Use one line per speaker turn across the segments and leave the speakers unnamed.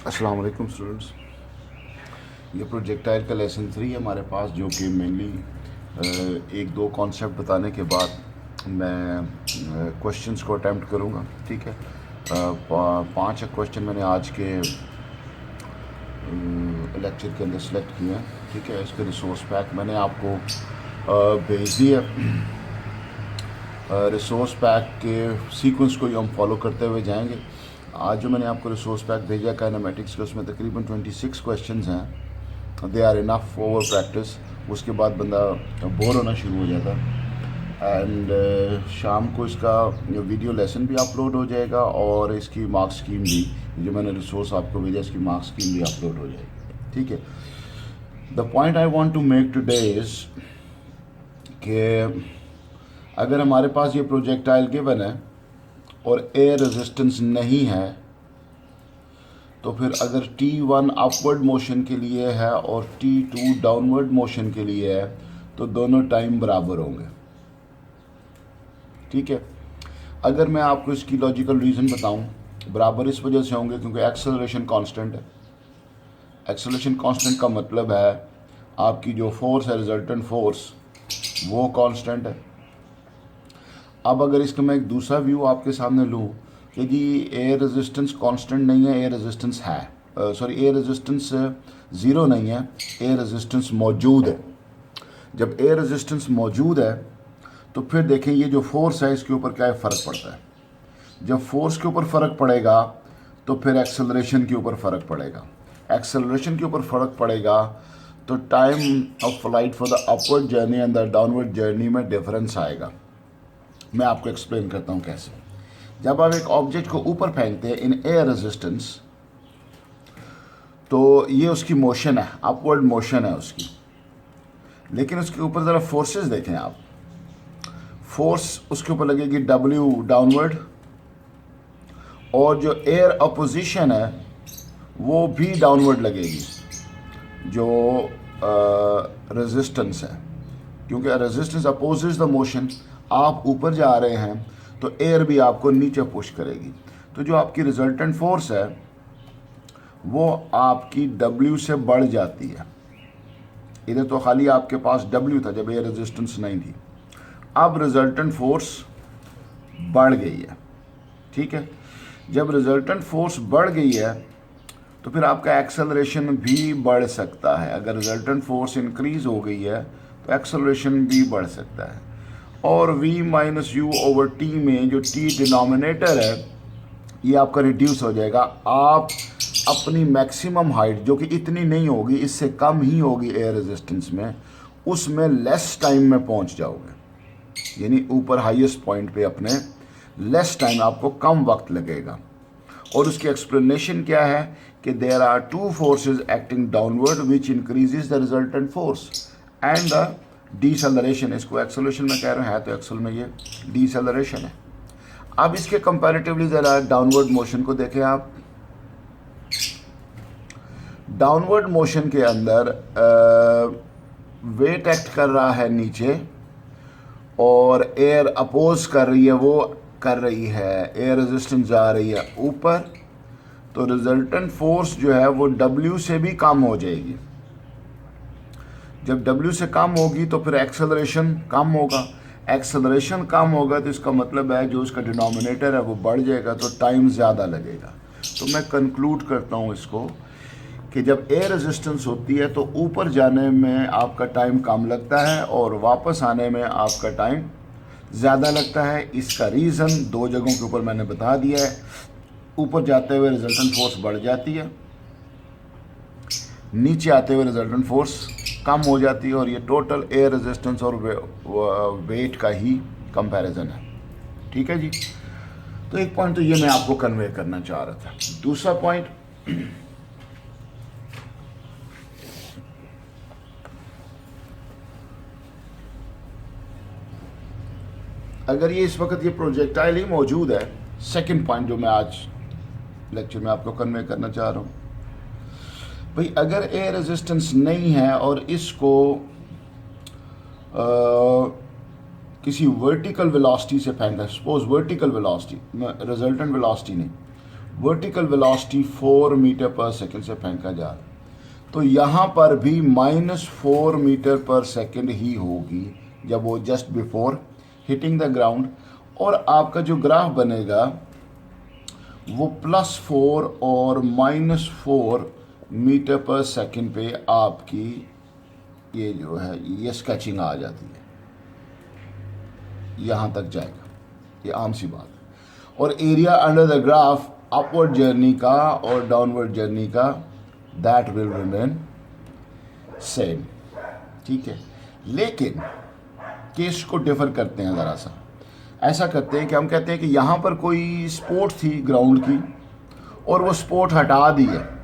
अस्सलाम वालेकुम स्टूडेंट्स। ये प्रोजेक्टाइल का लेसन 3 है हमारे पास, जो कि मेनली एक दो कॉन्सेप्ट बताने के बाद मैं क्वेश्चंस को अटैम्प्ट करूँगा। ठीक है, 5 क्वेश्चन मैंने आज के लेक्चर के अंदर सेलेक्ट किए हैं। ठीक है, इसके रिसोर्स पैक मैंने आपको भेज दिया। रिसोर्स पैक के सीक्वेंस को ही हम फॉलो करते हुए जाएंगे। आज जो मैंने आपको रिसोर्स पैक भेजा काइनेमेटिक्स के, उसमें तकरीबन 26 क्वेश्चंस हैं। They are enough over practice. उसके बाद बंदा बोर होना शुरू हो जाता। एंड शाम को इसका वीडियो लेसन भी अपलोड हो जाएगा और इसकी मार्क स्कीम भी, जो मैंने रिसोर्स आपको भेजा, इसकी मार्क स्कीम भी अपलोड हो जाएगी। ठीक है, the point I want to make today is कि अगर हमारे पास ये प्रोजेक्टाइल गिवन है और एयर रेजिस्टेंस नहीं है, तो फिर अगर T1 अपवर्ड मोशन के लिए है और T2 डाउनवर्ड मोशन के लिए है, तो दोनों टाइम बराबर होंगे। ठीक है, अगर मैं आपको इसकी लॉजिकल रीज़न बताऊं, बराबर इस वजह से होंगे क्योंकि एक्सेलरेशन कांस्टेंट है। एक्सेलरेशन कांस्टेंट का मतलब है आपकी जो फोर्स है, रिजल्टेंट फोर्स, वो कांस्टेंट है। अब अगर इसका मैं एक दूसरा व्यू आपके सामने लूँ कि जी एयर रेजिस्टेंस कांस्टेंट नहीं है, एयर रेजिस्टेंस है, एयर रेजिस्टेंस ज़ीरो नहीं है, एयर रेजिस्टेंस मौजूद है। जब एयर रेजिस्टेंस मौजूद है तो फिर देखें ये जो फोर्स है इसके ऊपर क्या फ़र्क पड़ता है। जब फोर्स के ऊपर फ़र्क पड़ेगा तो फिर एक्सेलरेशन के ऊपर फ़र्क पड़ेगा। एक्सेलरेशन के ऊपर फ़र्क पड़ेगा तो time of flight for the upward journey and the downward journey में डिफरेंस आएगा। मैं आपको एक्सप्लेन करता हूँ कैसे। जब आप एक ऑब्जेक्ट को ऊपर फेंकते हैं इन एयर रेजिस्टेंस, तो ये उसकी मोशन है, अपवर्ड मोशन है उसकी। लेकिन उसके ऊपर ज़रा फोर्सेस देखें आप। फोर्स उसके ऊपर लगेगी W डाउनवर्ड, और जो एयर अपोजिशन है वो भी डाउनवर्ड लगेगी, जो रेजिस्टेंस है, क्योंकि रेजिस्टेंस अपोजेस द मोशन। आप ऊपर जा रहे हैं तो एयर भी आपको नीचे पुश करेगी। तो जो आपकी रिजल्टेंट फोर्स है वो आपकी W से बढ़ जाती है। इधर तो खाली आपके पास W था जब एयर रेजिस्टेंस नहीं थी, अब रिजल्टेंट फोर्स बढ़ गई है। ठीक है, जब रिजल्टेंट फोर्स बढ़ गई है तो फिर आपका एक्सेलरेशन भी बढ़ सकता है। अगर रिजल्टेंट फोर्स इंक्रीज हो गई है तो एक्सेलरेशन भी बढ़ सकता है। और v minus you over T में जो t डिनोमिनेटर है ये आपका रिड्यूस हो जाएगा। आप अपनी मैक्सिमम हाइट, जो कि इतनी नहीं होगी, इससे कम ही होगी एयर रेजिस्टेंस में, उसमें लेस टाइम में पहुंच जाओगे। यानी ऊपर हाईएस्ट पॉइंट पे अपने लेस टाइम, आपको कम वक्त लगेगा। और उसकी एक्सप्लेनेशन क्या है कि there are two forces acting downward which increases the resultant force and the deceleration. इसको एक्सेलरेशन में कह रहे हैं, तो एक्सल में ये डीसेलरेशन है। अब इसके कंपैरेटिवली ज़रा डाउनवर्ड मोशन को देखें आप। डाउनवर्ड मोशन के अंदर वेट एक्ट कर रहा है नीचे और एयर अपोज कर रही है, वो कर रही है, एयर रेजिस्टेंस जा रही है ऊपर, तो रिजल्टेंट फोर्स जो है वो W से भी कम हो जाएगी। जब W से कम होगी तो फिर एक्सेलरेशन कम होगा। एक्सेलरेशन कम होगा तो इसका मतलब है जो उसका डिनोमिनेटर है वो बढ़ जाएगा, तो टाइम ज़्यादा लगेगा। तो मैं कंक्लूड करता हूँ इसको कि जब एयर रेजिस्टेंस होती है तो ऊपर जाने में आपका टाइम कम लगता है और वापस आने में आपका टाइम ज़्यादा लगता है। इसका रीज़न दो जगहों के ऊपर मैंने बता दिया है। ऊपर जाते हुए रिजल्टेंट फोर्स बढ़ जाती है, नीचे आते हुए रिजल्टेंट फोर्स कम हो जाती है, और ये टोटल एयर रेजिस्टेंस और वेट का ही कंपैरिजन है। ठीक है जी, तो एक पॉइंट तो ये मैं आपको कन्वे करना चाह रहा था। दूसरा पॉइंट, अगर ये इस वक्त ये प्रोजेक्टाइल ही मौजूद है, सेकंड पॉइंट जो मैं आज लेक्चर में आपको कन्वे करना चाह रहा हूँ, भाई अगर एयर रेजिस्टेंस नहीं है और इसको किसी वर्टिकल वेलोसिटी से फेंका, suppose vertical velocity, resultant velocity नहीं, वर्टिकल वेलोसिटी 4 मीटर पर सेकंड से फेंका जा रहा है, तो यहाँ पर भी -4 मीटर पर सेकंड ही होगी जब वो just before hitting the ground. और आपका जो ग्राफ बनेगा वो +4 और -4 मीटर पर सेकंड पे आपकी ये जो है ये स्केचिंग आ जाती है, यहाँ तक जाएगा, ये आम सी बात है। और area under the graph upward journey का और डाउनवर्ड जर्नी का दैट विल रिमेन सेम, ठीक है। लेकिन केस को डिफर करते हैं ज़रा सा, ऐसा करते हैं कि हम कहते हैं कि यहाँ पर कोई स्पोर्ट थी ग्राउंड की और वो स्पोर्ट हटा दी है,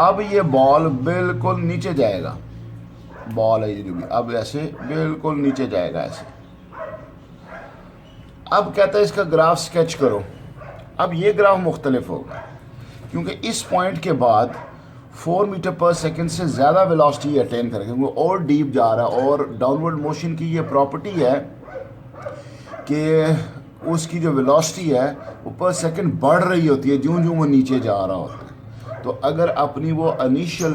अब ये बॉल बिल्कुल नीचे जाएगा, बॉल है ये जो भी, अब ऐसे बिल्कुल नीचे जाएगा ऐसे। अब कहता है इसका ग्राफ स्केच करो। अब ये ग्राफ मुख्तलिफ होगा क्योंकि इस पॉइंट के बाद 4 मीटर पर सेकंड से ज़्यादा वेलोसिटी अटेन करेगा क्योंकि और डीप जा रहा है। और डाउनवर्ड मोशन की ये प्रॉपर्टी है कि उसकी जो वेलोसिटी है वो पर सेकंड बढ़ रही होती है ज्यों ज्यों वो नीचे जा रहा होता है। तो अगर अपनी वो इनिशियल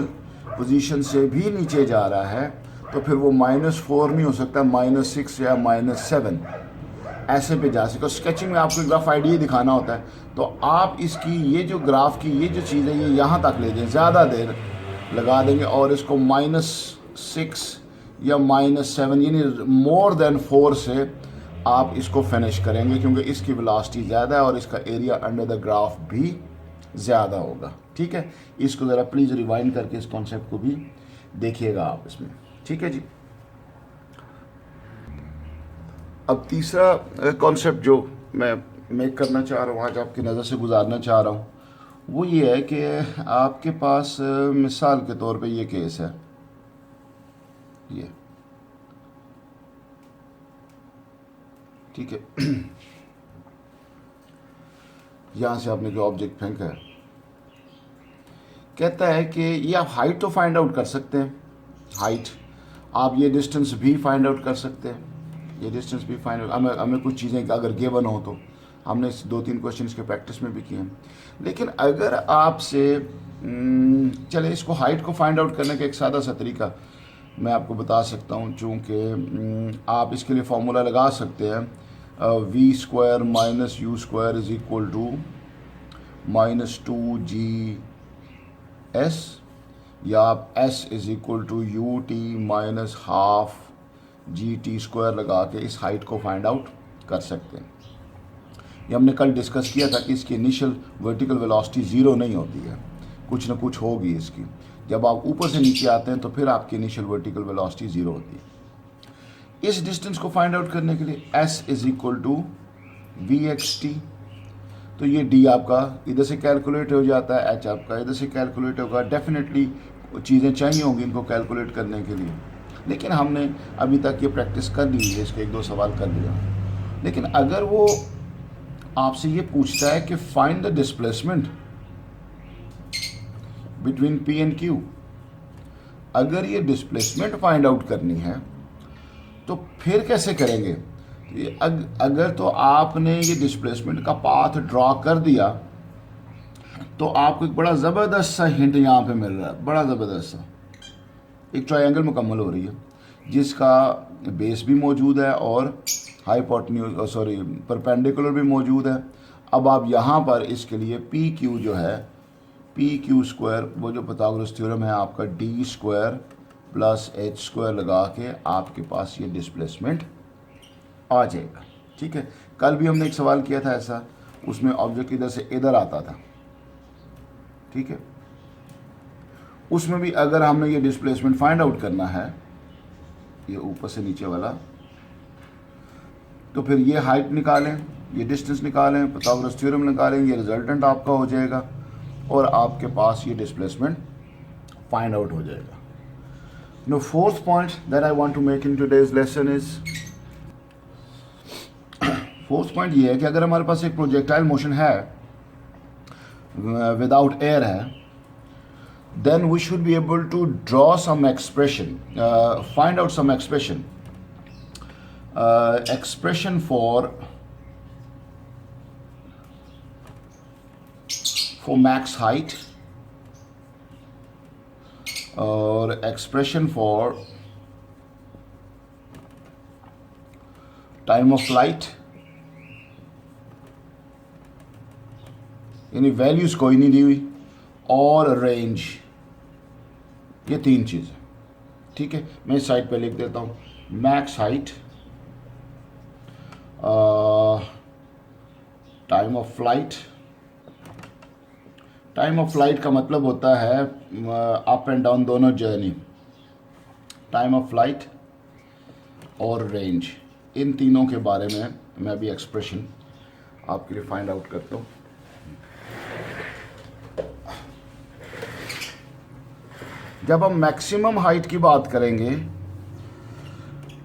पोजीशन से भी नीचे जा रहा है तो फिर वो -4 नहीं हो सकता, -6 या -7 ऐसे पे जा सके। स्केचिंग में आपको ग्राफ आइडिया दिखाना होता है, तो आप इसकी ये जो ग्राफ की ये जो चीज़ है ये यहाँ तक ले जाएं, ज़्यादा देर लगा देंगे और इसको -6 या -7 यानी मोर देन 4 से आप इसको फिनिश करेंगे क्योंकि इसकी वेलोसिटी ज़्यादा है और इसका एरिया अंडर द ग्राफ भी ज़्यादा होगा, ठीक है। इसको ज़रा प्लीज़ रिवाइंड करके इस कॉन्सेप्ट को भी देखिएगा आप इसमें, ठीक है जी। अब तीसरा कॉन्सेप्ट जो मैं मेक करना चाह रहा हूँ, आज आपकी नज़र से गुजारना चाह रहा हूँ, वो ये है कि आपके पास मिसाल के तौर पे ये केस है, ये ठीक है। यहाँ से आपने जो ऑब्जेक्ट फेंका है, कहता है कि ये आप हाइट तो फाइंड आउट कर सकते हैं, हाइट आप ये डिस्टेंस भी फाइंड आउट कर सकते हैं, ये डिस्टेंस भी फाइंड आउट। हमें कुछ चीज़ें अगर गिवन हो तो हमने 2-3 क्वेश्चन के प्रैक्टिस में भी किए हैं। लेकिन अगर आपसे चले इसको हाइट को फाइंड आउट करने का एक सादा सा तरीका मैं आपको बता सकता हूँ, चूँकि आप इसके लिए फार्मूला लगा सकते हैं v² - u² = -2gs, या आप s = ut - ½ gt² लगा के इस हाइट को फाइंड आउट कर सकते हैं। ये हमने कल डिस्कस किया था कि इसकी इनिशियल वर्टिकल वेलोसिटी 0 नहीं होती है, कुछ ना कुछ होगी इसकी। जब आप ऊपर से नीचे आते हैं तो फिर आपकी इनिशियल वर्टिकल वेलोसिटी 0 होती है। इस डिस्टेंस को फाइंड आउट करने के लिए s = vxt, तो ये d आपका इधर से कैलकुलेट हो जाता है, h आपका इधर से कैलकुलेट होगा। डेफिनेटली चीज़ें चाहिए होंगी इनको कैलकुलेट करने के लिए, लेकिन हमने अभी तक ये प्रैक्टिस कर ली है, इसके 1-2 सवाल कर लिया। लेकिन अगर वो आपसे ये पूछता है कि find the displacement between P and Q, अगर ये डिस्प्लेसमेंट फाइंड आउट करनी है तो फिर कैसे करेंगे? अगर तो आपने ये डिस्प्लेसमेंट का पाथ ड्रॉ कर दिया तो आपको एक बड़ा ज़बरदस्त सा हिंट यहाँ पे मिल रहा है, बड़ा ज़बरदस्त सा। एक ट्रायंगल मुकम्मल हो रही है जिसका बेस भी मौजूद है और परपेंडिकुलर भी मौजूद है। अब आप यहाँ पर इसके लिए PQ जो है PQ², वो जो पाइथागोरस थ्योरम है आपका d² + h² लगा के आपके पास ये डिस्प्लेसमेंट आ जाएगा, ठीक है। कल भी हमने एक सवाल किया था ऐसा, उसमें ऑब्जेक्ट इधर से इधर आता था, ठीक है। उसमें भी अगर हमने ये डिस्प्लेसमेंट फाइंड आउट करना है, ये ऊपर से नीचे वाला, तो फिर ये हाइट निकालें, ये डिस्टेंस निकालें, पाइथागोरस थ्योरम निकालें, ये रिजल्टेंट आपका हो जाएगा और आपके पास ये डिस्प्लेसमेंट फाइंड आउट हो जाएगा। Now, fourth point that I want to make in today's lesson is, fourth point ये है कि अगर हमारे पास एक प्रोजेक्टाइल मोशन है विदाउट एयर है, then we should be able to draw some expression, find out some expression for for max height और expression for time of flight, यानी वैल्यूज कोई नहीं दी हुई, और रेंज, ये तीन चीज़ें। ठीक है, मैं इस साइड पे लिख देता हूँ max height, time of flight. Time of flight का मतलब होता है अप एंड डाउन दोनों जर्नी, टाइम ऑफ फ्लाइट और रेंज, इन तीनों के बारे में मैं अभी एक्सप्रेशन आपके लिए फाइंड आउट करता हूँ। जब हम मैक्सिमम हाइट की बात करेंगे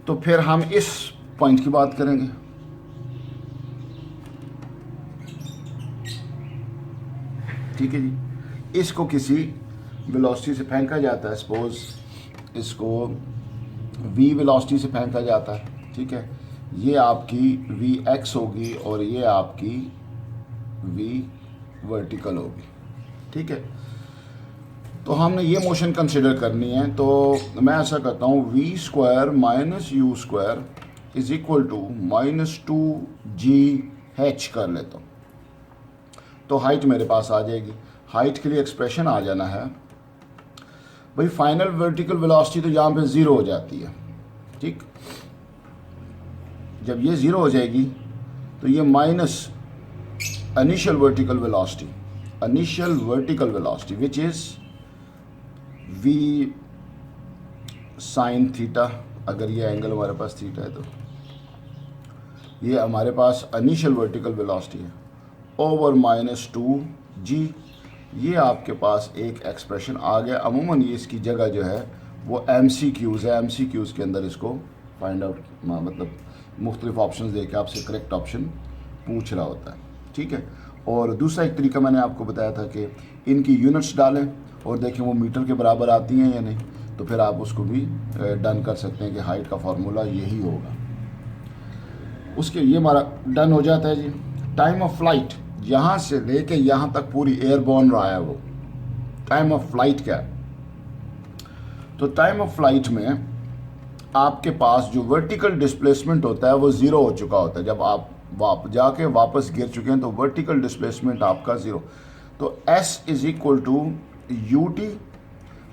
तो फिर हम इस पॉइंट की बात करेंगे। ठीक है जी, इसको किसी वेलोसिटी से फेंका जाता है, सपोज इसको v वेलोसिटी से फेंका जाता है। ठीक है, ये आपकी vx होगी और ये आपकी v वर्टिकल होगी। ठीक है, तो हमने ये मोशन कंसिडर करनी है, तो मैं ऐसा करता हूँ v square minus U square is equal to -2gh कर लेता हूँ, तो हाइट मेरे पास आ जाएगी। हाइट के लिए एक्सप्रेशन आ जाना है भाई, फाइनल वर्टिकल वेलोसिटी तो यहाँ पे ज़ीरो हो जाती है। ठीक, जब ये ज़ीरो हो जाएगी तो ये minus initial vertical velocity, which is v sine theta, अगर ये एंगल हमारे पास थीटा है तो ये हमारे पास इनिशियल वर्टिकल वेलोसिटी है, ओवर -2g। ये आपके पास एक एक्सप्रेशन आ गया। अमूमन ये इसकी जगह जो है वो MCQs है, MCQs के अंदर इसको फाइंड आउट, मतलब मुख्तलिफ ऑप्शन दे के आपसे करेक्ट ऑप्शन पूछ रहा होता है। ठीक है, और दूसरा एक तरीका मैंने आपको बताया था कि इनकी यूनिट्स डालें और देखें वो मीटर के बराबर आती हैं या नहीं, तो फिर आप उसको भी डन कर सकते हैं कि हाइट का फार्मूला यही होगा। उसके ये हमारा डन हो जाता है जी। टाइम ऑफ फ्लाइट, यहाँ से लेके यहाँ तक पूरी एयरबॉर्न रहा है वो। टाइम ऑफ फ्लाइट क्या है? तो टाइम ऑफ फ्लाइट में आपके पास जो वर्टिकल डिस्प्लेसमेंट होता है वो ज़ीरो हो चुका होता है। जब आप जाके वापस गिर चुके हैं तो वर्टिकल डिस्प्लेसमेंट आपका ज़ीरो। तो S is equal to ut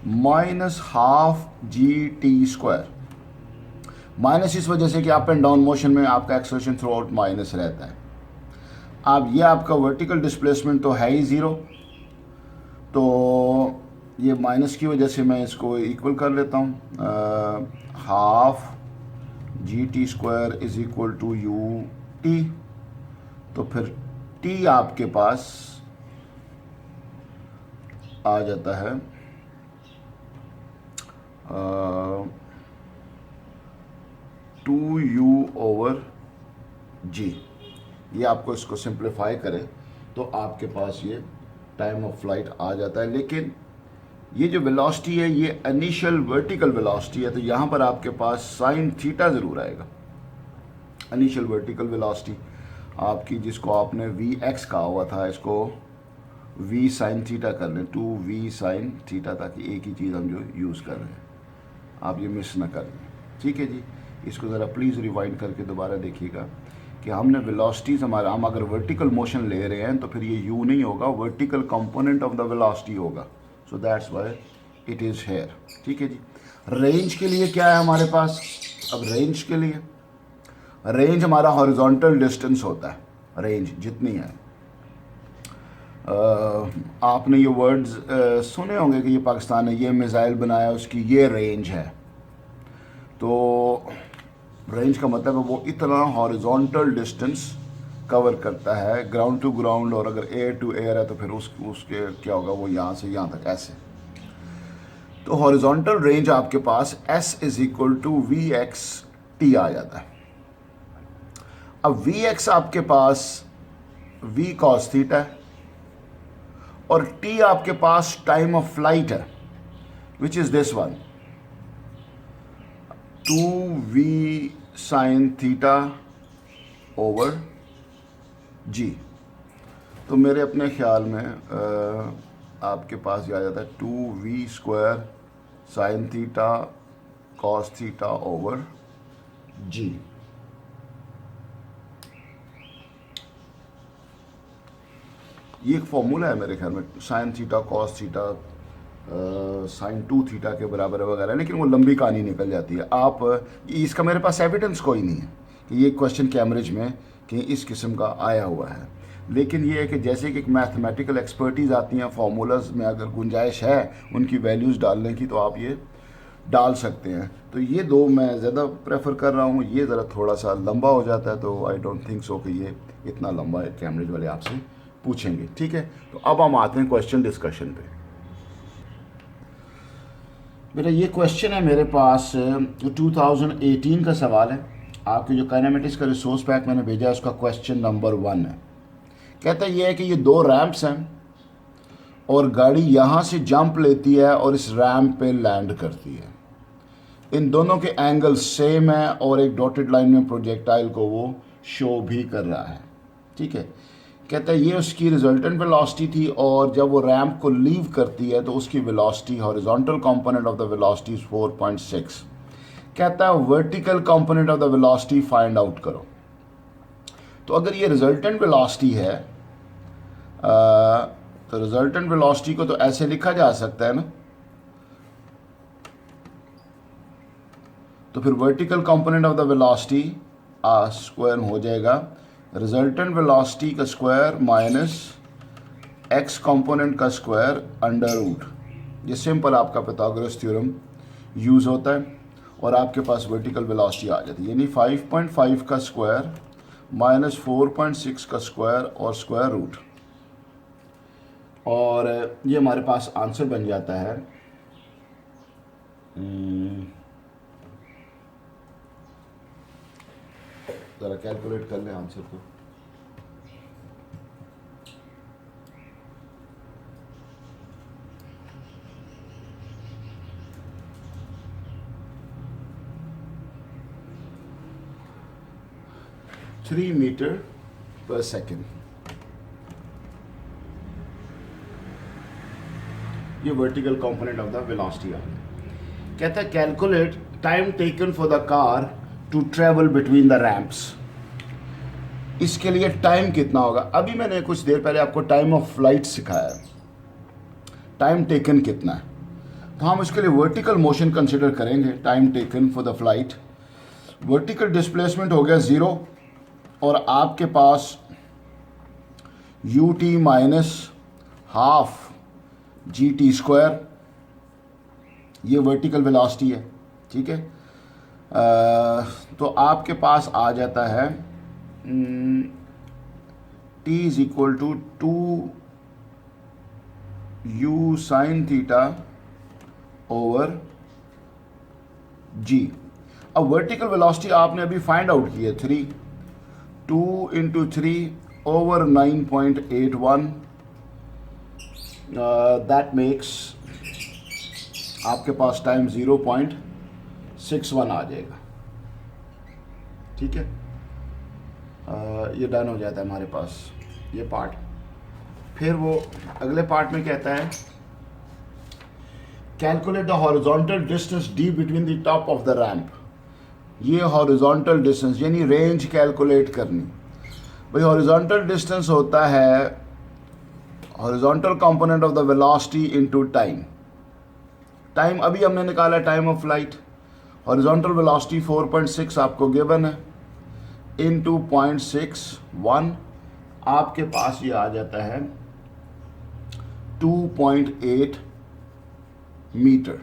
minus half GT²। Minus इस वजह से कि अप एंड डाउन मोशन में आपका एक्सेलरेशन थ्रू आउट माइनस रहता है। अब ये आपका वर्टिकल डिस्प्लेसमेंट तो है ही ज़ीरो, तो ये माइनस की वजह से मैं इसको इक्वल कर लेता हूँ। Half GT² is equal to ut, तो फिर t आपके पास आ जाता है 2u/g। ये आपको इसको सिंप्लीफाई करें तो आपके पास ये टाइम ऑफ फ्लाइट आ जाता है। लेकिन ये जो वेलोसिटी है ये इनिशियल वर्टिकल वेलोसिटी है, तो यहाँ पर आपके पास साइन थीटा ज़रूर आएगा। इनिशियल वर्टिकल वेलोसिटी आपकी, जिसको आपने vx कहा हुआ था, इसको v साइन थीटा कर लें, 2v साइन थीटा, ताकि एक ही चीज़ हम जो यूज़ कर रहे हैं आप ये मिस ना कर लें। ठीक है जी, इसको ज़रा प्लीज़ रिवाइंड करके दोबारा देखिएगा कि हमने वेलोसिटीज़ हमारा, हम अगर वर्टिकल मोशन ले रहे हैं तो फिर ये u नहीं होगा, vertical component of the velocity होगा। So that's why it is here. ठीक है जी। रेंज के लिए क्या है हमारे पास? अब रेंज के लिए, रेंज हमारा हॉरिजॉन्टल डिस्टेंस होता है, रेंज जितनी है। आपने ये वर्ड्स सुने होंगे कि ये पाकिस्तान ने ये मिसाइल बनाया, उसकी ये रेंज है। तो रेंज का मतलब है वो इतना हॉरिजॉन्टल डिस्टेंस कवर करता है, ग्राउंड टू ग्राउंड, और अगर एयर टू एयर है तो फिर उसके क्या होगा, वो यहाँ से यहाँ तक ऐसे। तो हॉरिजॉन्टल रेंज आपके पास S is equal to VXT आ जाता है। अब Vx आपके पास V cos थीटा है और T आपके पास टाइम ऑफ फ्लाइट है, which is this one, 2v sign theta over g। तो मेरे अपने ख्याल में आपके पास ये आ जाता है 2v² sine theta cos theta over g. ये एक फॉर्मूला है मेरे ख्याल में, sine theta cos theta sine 2 theta के बराबर वगैरह, लेकिन वो लंबी कहानी निकल जाती है। आप इसका मेरे पास एविडेंस कोई नहीं है कि ये क्वेश्चन कैम्ब्रिज में कि इस किस्म का आया हुआ है, लेकिन ये है कि जैसे कि एक मैथमेटिकल एक्सपर्टीज़ आती हैं, फार्मूलाज में अगर गुंजाइश है उनकी वैल्यूज़ डालने की तो आप ये डाल सकते हैं। तो ये दो मैं ज़्यादा प्रेफर कर रहा हूँ, ये ज़रा थोड़ा सा लंबा हो जाता है, तो आई डोंट थिंक सो कि ये इतना लंबा है कैम्ब्रिज वाले आपसे पूछेंगे। ठीक है, तो अब हम आते हैं क्वेश्चन डिस्कशन पे। बेटा ये क्वेश्चन है मेरे पास 2018 का सवाल है। आपके जो काइनेमेटिक्स का रिसोर्स पैक मैंने भेजा है उसका क्वेश्चन नंबर 1 है। कहता ये है कि ये दो रैंप्स हैं और गाड़ी यहाँ से जंप लेती है और इस रैंप पे लैंड करती है। इन दोनों के एंगल सेम है और एक डॉटेड लाइन में प्रोजेक्टाइल को वो शो भी कर रहा है। ठीक है, कहता है ये उसकी रिजल्टेंट वेलोसिटी थी और जब वो रैंप को लीव करती है तो उसकी velocity horizontal component of the velocity is 4.6। कहता है vertical component of the velocity find out करो। तो अगर ये रिजल्टेंट वेलोसिटी है तो रिजल्टेंट वेलोसिटी को तो ऐसे लिखा जा सकता है ना, तो फिर vertical component of the velocity square हो जाएगा रिजल्टेंट वेलोसिटी का स्क्वायर माइनस एक्स कंपोनेंट का स्क्वायर अंडर रूट। ये सिंपल आपका पाइथागोरस थ्योरम यूज़ होता है और आपके पास वर्टिकल वेलोसिटी आ जाती है, यानी 5.5 का स्क्वायर माइनस 4.6 का स्क्वायर और स्क्वायर रूट, और ये हमारे पास आंसर बन जाता है ज़रा कैलकुलेट कर लें आंसर को। थ्री मीटर पर सेकेंड, ये vertical component of the velocity आ गया। कहता है calculate time taken for the car to travel between the ramps. इसके लिए टाइम कितना होगा? अभी मैंने कुछ देर पहले आपको टाइम ऑफ फ्लाइट सिखाया, टाइम टेकन कितना है, तो हम इसके लिए वर्टिकल मोशन कंसिडर करेंगे। Time taken for the flight, vertical displacement हो गया 0 और आपके पास ut minus half gt square, ये वर्टिकल वेलोसिटी है। ठीक है, तो आपके पास आ जाता है t is equal to 2u sine theta over g। अब वर्टिकल वेलोसिटी आपने अभी फाइंड आउट की है 2 इंटू 3 ओवर 9.81, दैट मेक्स आपके पास टाइम 0.61 आ जाएगा। ठीक है, ये डन हो जाता है हमारे पास ये पार्ट। फिर वो अगले पार्ट में कहता है calculate the horizontal distance d between the top of the ramp. ये हॉरिजॉन्टल डिस्टेंस यानी रेंज कैलकुलेट करनी। भाई हॉरिजॉन्टल डिस्टेंस होता है horizontal component of the velocity into time. Time अभी हमने निकाला time of flight, horizontal velocity 4.6 आपको गिवन है, इनटू 0.61 आपके पास ये आ जाता है 2.8 मीटर।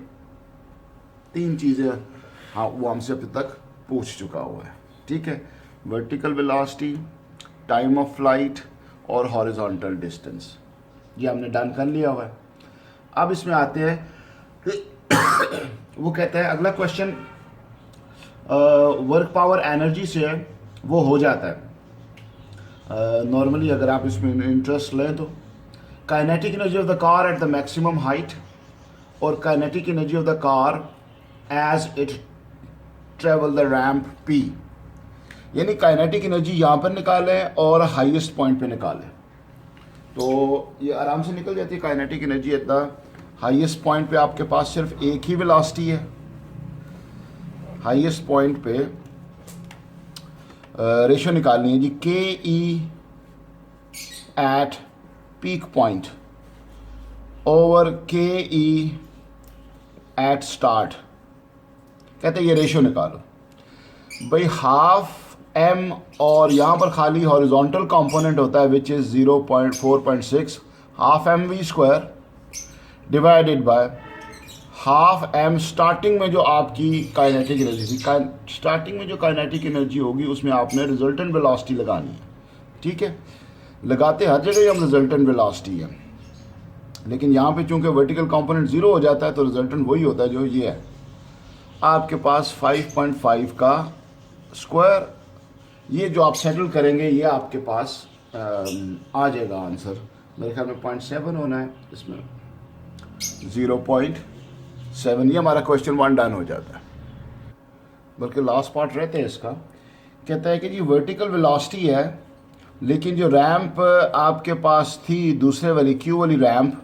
तीन चीज़ें हाँ वो हमसे अब तक पूछ चुका हुआ है। ठीक है, vertical velocity, time of flight और हॉरिजॉन्टल डिस्टेंस, ये हमने डन कर लिया हुआ है। अब इसमें आते हैं वो कहता है अगला क्वेश्चन वर्क पावर एनर्जी से वो हो जाता है नॉर्मली। अगर आप इसमें इंटरेस्ट लें तो kinetic energy of the car at the maximum height और kinetic energy of the car as it travel the ramp P, यानी काइनेटिक एनर्जी यहाँ पर निकालें और हाईएस्ट पॉइंट पे निकालें। तो ये आराम से निकल जाती है। Kinetic energy at the highest point पे आपके पास सिर्फ एक ही वेलोसिटी है। हाईएस्ट पॉइंट पे रेशो निकालनी है जी, के ई एट पीक पॉइंट ओवर के ई एट स्टार्ट। कहते हैं ये रेशो निकालो भाई, हाफ एम और यहाँ पर खाली हॉरिजॉन्टल कंपोनेंट होता है which is 0.4.6 half M V square divided by half M starting में जो आपकी काइनेटिक एनर्जी थी। स्टार्टिंग में जो काइनेटिक एनर्जी होगी उसमें आपने रिजल्टेंट वेलोसिटी लगानी है, ठीक है। लगाते हर जगह ही हम रिजल्टेंट वेलोसिटी है, लेकिन यहाँ पे चूंकि वर्टिकल कंपोनेंट 0 हो जाता है तो रिजल्टेंट वही होता है जो ये है आपके पास 5.5 का स्क्वायर। ये जो आप सेटल करेंगे ये आपके पास आ जाएगा आंसर, मेरे ख्याल में 0.7 होना है, इसमें 0.7। ये हमारा क्वेश्चन 1 डन हो जाता है। बल्कि लास्ट पार्ट रहते हैं इसका, कहता है कि जी वर्टिकल वेलोसिटी है, लेकिन जो रैंप आपके पास थी दूसरे वाली क्यू वाली रैंप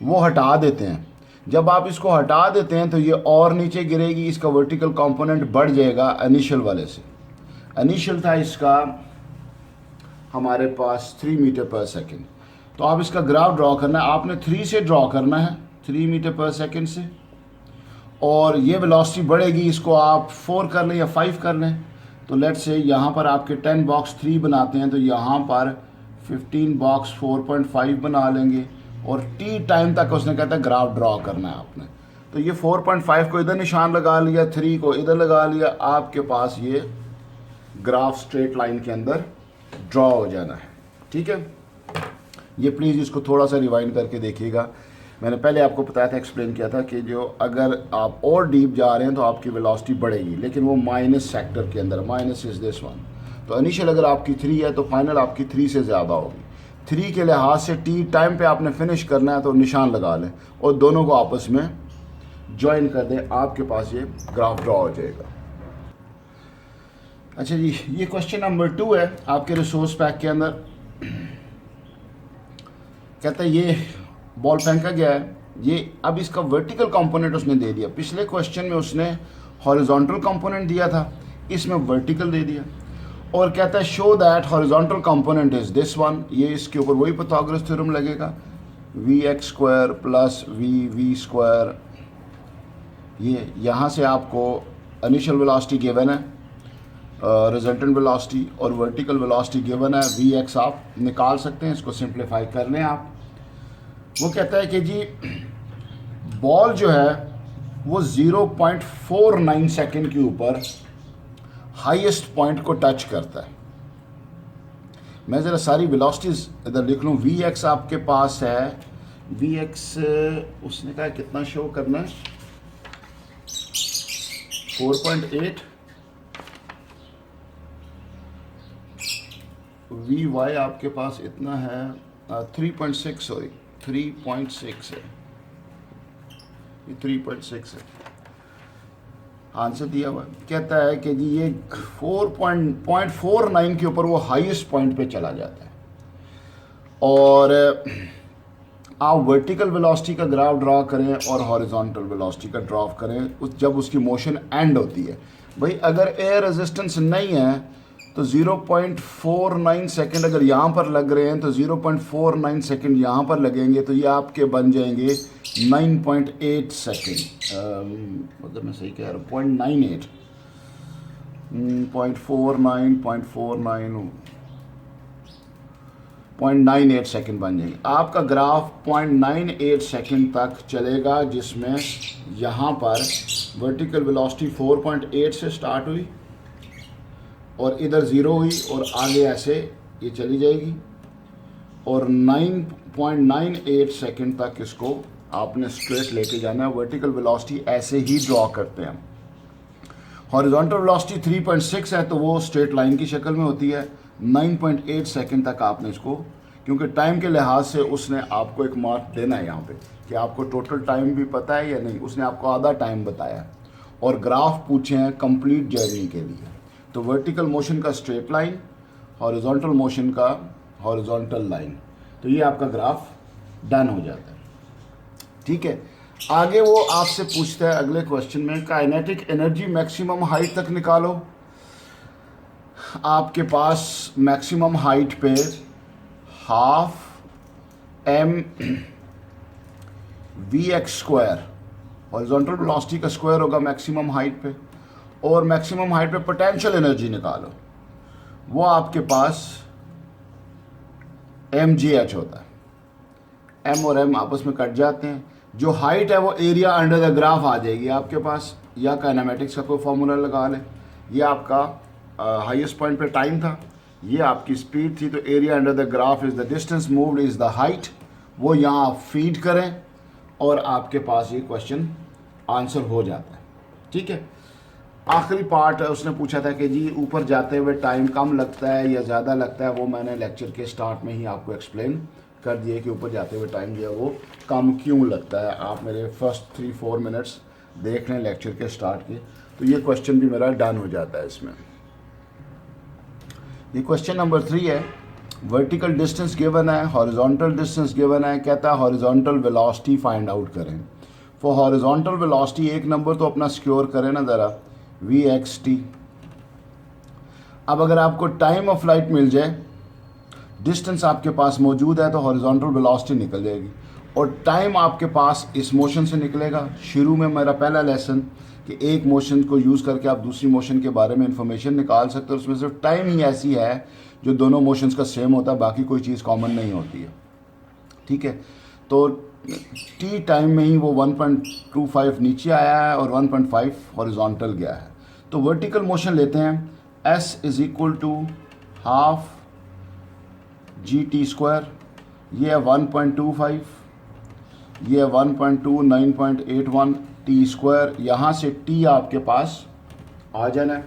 वो हटा देते हैं। जब आप इसको हटा देते हैं तो ये और नीचे गिरेगी, इसका वर्टिकल कंपोनेंट बढ़ जाएगा इनिशियल वाले से। इनिशियल था इसका हमारे पास 3 मीटर पर सेकेंड, तो आप इसका ग्राफ ड्रॉ करना है। आपने 3 से ड्रॉ करना है, 3 मीटर पर सेकेंड से, और ये वेलोसिटी बढ़ेगी, इसको आप 4 कर लें या 5 कर लें। तो लेट्स से यहाँ पर आपके 10 बॉक्स 3 बनाते हैं, तो यहाँ पर 15 बॉक्स 4.5 बना लेंगे, और टी टाइम तक उसने कहता है ग्राफ ड्रॉ करना है आपने। तो ये 4.5 को इधर निशान लगा लिया, 3 को इधर लगा लिया, आपके पास ये ग्राफ स्ट्रेट लाइन के अंदर ड्रॉ हो जाना है, ठीक है। ये प्लीज़ इसको थोड़ा सा रिवाइंड करके देखिएगा। मैंने पहले आपको बताया था, एक्सप्लेन किया था कि जो अगर आप और डीप जा रहे हैं तो आपकी वेलोसिटी बढ़ेगी, लेकिन वो माइनस सेक्टर के अंदर, माइनस इज दिस वन। तो इनिशियल अगर आपकी 3 है तो फाइनल आपकी 3 से ज़्यादा होगी। 3 के लिहाज से टी टाइम पे आपने फिनिश करना है तो निशान लगा लें और दोनों को आपस में ज्वाइन कर दें, आपके पास ये ग्राफ ड्रॉ हो जाएगा। अच्छा जी, ये क्वेश्चन नंबर 2 है आपके रिसोर्स पैक के अंदर। कहता है ये बॉल फेंका गया है, ये अब इसका वर्टिकल कंपोनेंट उसने दे दिया। पिछले क्वेश्चन में उसने हॉरिजॉन्टल कंपोनेंट दिया था, इसमें वर्टिकल दे दिया, और कहता है show that horizontal component is this one. ये इसके ऊपर वही पाइथागोरस थ्योरम लगेगा, vx square plus V square. ये यहाँ से आपको इनिशियल वेलोसिटी गिवन है, रिजल्टेंट वेलोसिटी और वर्टिकल वेलोसिटी गिवन है, vx आप निकाल सकते हैं, इसको सिंप्लीफाई कर लें आप। वो कहता है कि जी बॉल जो है वो 0.49 सेकेंड के ऊपर हाईएस्ट पॉइंट को टच करता है। मैं ज़रा सारी वेलोसिटीज इधर लिख लूँ। vx आपके पास है, vx उसने कहा कितना शो करना है, 4.8, vy आपके पास इतना है 3.6, सॉरी 3.6 है, ये 3.6 है आंसर दिया हुआ। कहता है कि जी ये 4.49 के ऊपर वो हाईएस्ट पॉइंट पे चला जाता है, और आप वर्टिकल वेलोसिटी का ग्राफ ड्रॉ करें और हॉरिजॉन्टल वेलोसिटी का ड्रॉ करें जब उसकी मोशन एंड होती है। भाई अगर एयर रेजिस्टेंस नहीं है तो 0.49 सेकेंड अगर यहाँ पर लग रहे हैं तो 0.49 सेकेंड यहाँ पर लगेंगे, तो ये आपके बन जाएंगे 9.8 सेकेंड। अगर मैं सही कह रहा हूँ 0.98, 0.98 सेकेंड बन जाएंगे। आपका ग्राफ 0.98 सेकेंड तक चलेगा, जिसमें यहाँ पर वर्टिकल वेलोसिटी 4.8 से स्टार्ट हुई और इधर 0 हुई और आगे ऐसे ये चली जाएगी, और 9.98 सेकेंड तक इसको आपने स्ट्रेट लेके जाना है। वर्टिकल वेलोसिटी ऐसे ही ड्रॉ करते हैं। हॉरिजॉन्टल वेलोसिटी 3.6 है तो वो स्ट्रेट लाइन की शक्ल में होती है। 9.8 सेकेंड तक आपने इसको, क्योंकि टाइम के लिहाज से उसने आपको एक मार्क देना है यहाँ पे कि आपको टोटल टाइम भी पता है या नहीं। उसने आपको आधा टाइम बताया और ग्राफ पूछे हैं कंप्लीट जर्नी के लिए। तो वर्टिकल मोशन का स्ट्रेट लाइन, हॉरिजॉन्टल मोशन का हॉरिजॉन्टल लाइन। तो ये आपका ग्राफ डन हो जाता है। ठीक है, आगे वो आपसे पूछता है अगले क्वेश्चन में, काइनेटिक एनर्जी मैक्सिमम हाइट तक निकालो। आपके पास मैक्सिमम हाइट पे half M V X square horizontal velocity का स्क्वायर होगा मैक्सिमम हाइट पे, और मैक्सिमम हाइट पे पोटेंशियल एनर्जी निकालो, वो आपके पास एम जी एच होता है। एम और एम आपस में कट जाते हैं, जो हाइट है वो एरिया अंडर द ग्राफ आ जाएगी आपके पास, या काइनेमेटिक्स का कोई फॉर्मूला लगा लें। ये आपका हाईएस्ट पॉइंट पे टाइम था, ये आपकी स्पीड थी, तो area under the graph is the distance moved is the height. वो यहाँ आप फीड करें और आपके पास ये क्वेश्चन आंसर हो जाता है। ठीक है, आखिरी पार्ट उसने पूछा था कि जी ऊपर जाते हुए टाइम कम लगता है या ज़्यादा लगता है, वो मैंने लेक्चर के स्टार्ट में ही आपको एक्सप्लेन कर दिए कि ऊपर जाते हुए टाइम जो है वो कम क्यों लगता है। आप मेरे फर्स्ट 3-4 मिनट्स देख लें लेक्चर के स्टार्ट के, तो ये क्वेश्चन भी मेरा डन हो जाता है इसमें। ये क्वेश्चन नंबर 3 है, वर्टिकल डिस्टेंस गिवन है, हॉरिजॉन्टल डिस्टेंस गिवन है, कहता है हॉरिजॉन्टल वेलोसिटी फाइंड आउट करें। फॉर हॉरिजॉन्टल वेलोसिटी एक नंबर तो अपना सिक्योर करें ना ज़रा, वी एक्स टी। अब अगर आपको टाइम ऑफ फ्लाइट मिल जाए, डिस्टेंस आपके पास मौजूद है, तो हॉरिजॉन्टल वेलोसिटी निकल जाएगी, और टाइम आपके पास इस मोशन से निकलेगा। शुरू में मेरा पहला लेसन कि एक मोशन को यूज़ करके आप दूसरी मोशन के बारे में इंफॉर्मेशन निकाल सकते हो, उसमें सिर्फ टाइम ही ऐसी है जो दोनों मोशंस का सेम होता है, बाकी कोई चीज़ कॉमन नहीं होती है। ठीक है, तो टी टाइम में ही वो 1.25 नीचे आया है और 1.5 हॉरिजॉन्टल गया है। तो वर्टिकल मोशन लेते हैं, S is equal to half G T square, ये है 1.25, ये है 1.29.81 टी स्क्वायर। यहाँ से टी आपके पास आ जाना है।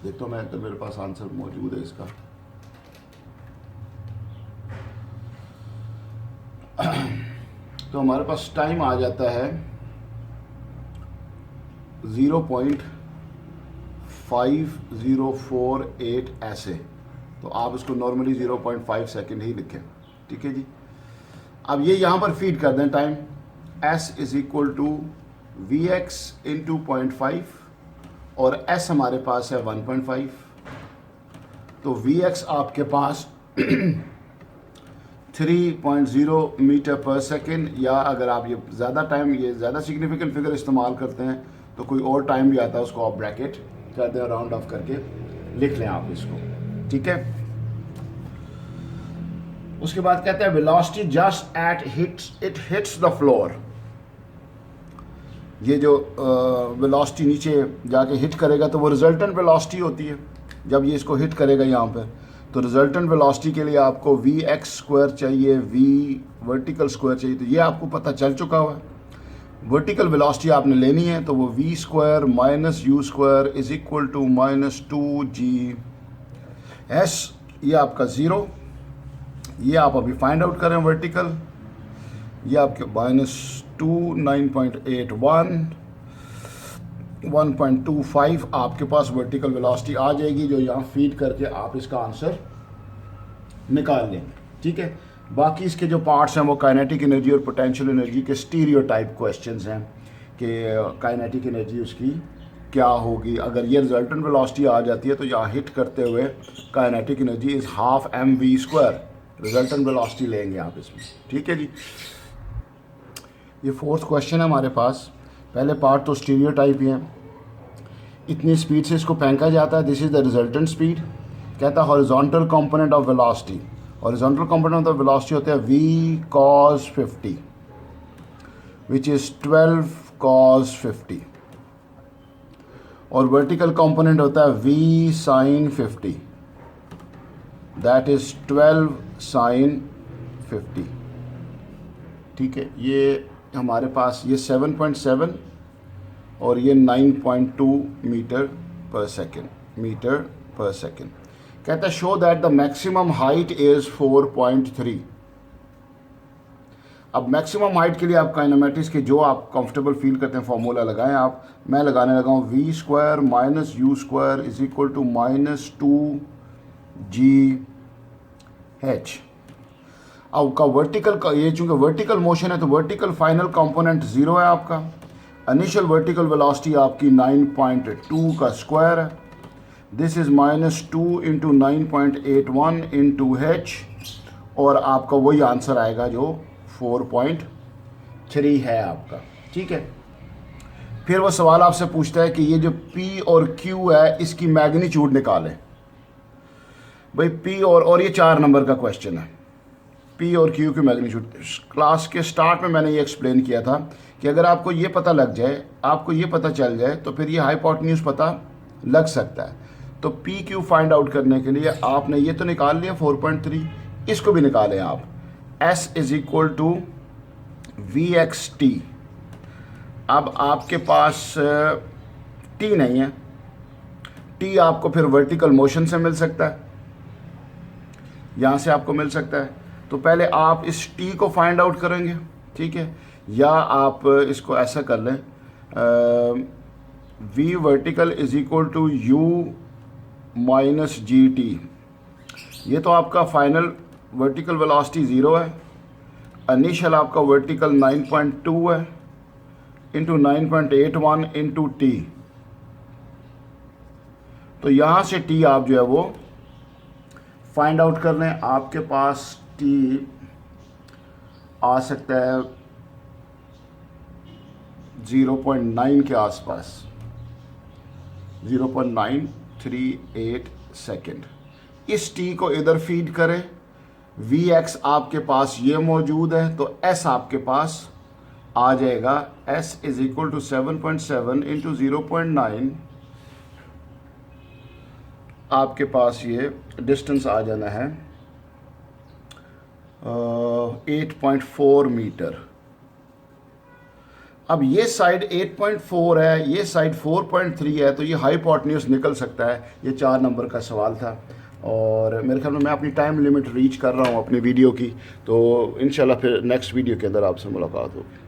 देखो मैं तो मेरे पास आंसर मौजूद है इसका। तो हमारे पास टाइम आ जाता है 0.5048 ऐसे, तो आप इसको नॉर्मली 0.5 सेकेंड ही लिखें। ठीक है जी, अब ये यहाँ पर फीड कर दें time, s is equal to V X into 0.5 और s हमारे पास है 1.5, तो वी एक्स आपके पास 3.0 मीटर पर सेकेंड, या अगर आप ये ज़्यादा टाइम, ये ज़्यादा सिग्निफिकेंट फिगर इस्तेमाल करते हैं तो कोई और टाइम भी आता है, उसको आप ब्रैकेट कर दें, राउंड ऑफ करके लिख लें आप इसको। ठीक है, उसके बाद कहते हैं velocity just at it hits the floor. ये जो वेलोसिटी नीचे जाके हिट करेगा तो वो रिजल्टेंट वेलोसिटी होती है। जब ये इसको हिट करेगा यहाँ पर, तो रिजल्टेंट वेलोसिटी के लिए आपको वी एक्स स्क्वायर चाहिए, वी वर्टिकल स्क्वायर चाहिए, तो ये आपको पता चल चुका हुआ है। वर्टिकल वेलोसिटी आपने लेनी है, तो वो V square minus U square is equal to -2g S, ये आपका 0, ये आप अभी फाइंड आउट करें वर्टिकल, ये आपके -2 9.81 1.25 आपके पास वर्टिकल वेलोसिटी आ जाएगी, जो यहाँ फीड करके आप इसका आंसर निकाल लेंगे। ठीक है, बाकी इसके जो पार्ट्स हैं वो काइनेटिक एनर्जी और पोटेंशियल एनर्जी के स्टीरियोटाइप क्वेश्चंस हैं कि काइनेटिक एनर्जी उसकी क्या होगी। अगर ये रिजल्टेंट वेलोसिटी आ जाती है तो यहाँ हिट करते हुए kinetic energy is half M V square, resultant velocity लेंगे आप इसमें। ठीक है जी, ये 4th क्वेश्चन है हमारे पास। पहले पार्ट तो स्टीरियोटाइप ही है, इतनी स्पीड से इसको फेंका जाता है, this is the resultant speed. कहता है horizontal component of velocity, horizontal component of velocity होता है v cos 50 which is 12 cos 50, और वर्टिकल कंपोनेंट होता है v sin 50 that is 12 sin 50। ठीक है, ये हमारे पास ये 7.7 और ये 9.2 मीटर पर सेकेंड। कहता है show that the maximum height is 4.3। अब मैक्सिमम हाइट के लिए आप काइनेमेटिक्स के जो आप कंफर्टेबल फील करते हैं फॉर्मूला लगाएं आप। मैं लगाने लगा हूँ V square minus U square is equal to -2g h। आपका वर्टिकल का, ये चूँकि वर्टिकल मोशन है तो वर्टिकल फाइनल कंपोनेंट 0 है आपका। इनिशियल वर्टिकल वेलोसिटी आपकी 9.2 का स्क्वायर है। This is -2 into 9.81 into h, और आपका वही आंसर आएगा जो 4.3 है आपका। ठीक है, फिर वो सवाल आपसे पूछता है कि ये जो P और Q है इसकी मैग्नीट्यूड निकालें। भाई P और ये 4 नंबर का क्वेश्चन है, P और Q की मैग्नीट्यूड। क्लास के स्टार्ट में मैंने ये एक्सप्लेन किया था कि अगर आपको ये पता लग जाए, आपको ये पता चल जाए, तो फिर ये हाइपोटेन्यूज पता लग सकता है। तो PQ फाइंड आउट करने के लिए आपने ये तो निकाल लिया 4.3, इसको भी निकालें आप। S is equal to VXT। अब आपके पास T नहीं है, T आपको फिर वर्टिकल मोशन से मिल सकता है, यहाँ से आपको मिल सकता है। तो पहले आप इस T को फाइंड आउट करेंगे, ठीक है, या आप इसको ऐसा कर लें, V vertical is equal to U minus GT। ये तो आपका फाइनल वर्टिकल वेलोसिटी 0 है, इनिशियल आपका वर्टिकल 9.2 है इंटू 9.81 इंटू T। तो यहाँ से T आप जो है वो फाइंड आउट कर लें। आपके पास T आ सकता है 0.9 के आसपास, 0.938 सेकेंड। इस T को इधर फीड करें, Vx आपके पास ये मौजूद है, तो S आपके पास आ जाएगा, S is equal to 7.7 into 0.9। आपके पास ये डिस्टेंस आ जाना है 8.4 मीटर। अब ये साइड 8.4 है, ये साइड 4.3 है, तो ये हाइपोटेन्यूज निकल सकता है। ये 4 नंबर का सवाल था, और मेरे ख्याल में मैं अपनी टाइम लिमिट रीच कर रहा हूँ अपनी वीडियो की। तो इंशाल्लाह फिर नेक्स्ट वीडियो के अंदर आपसे मुलाकात होगी।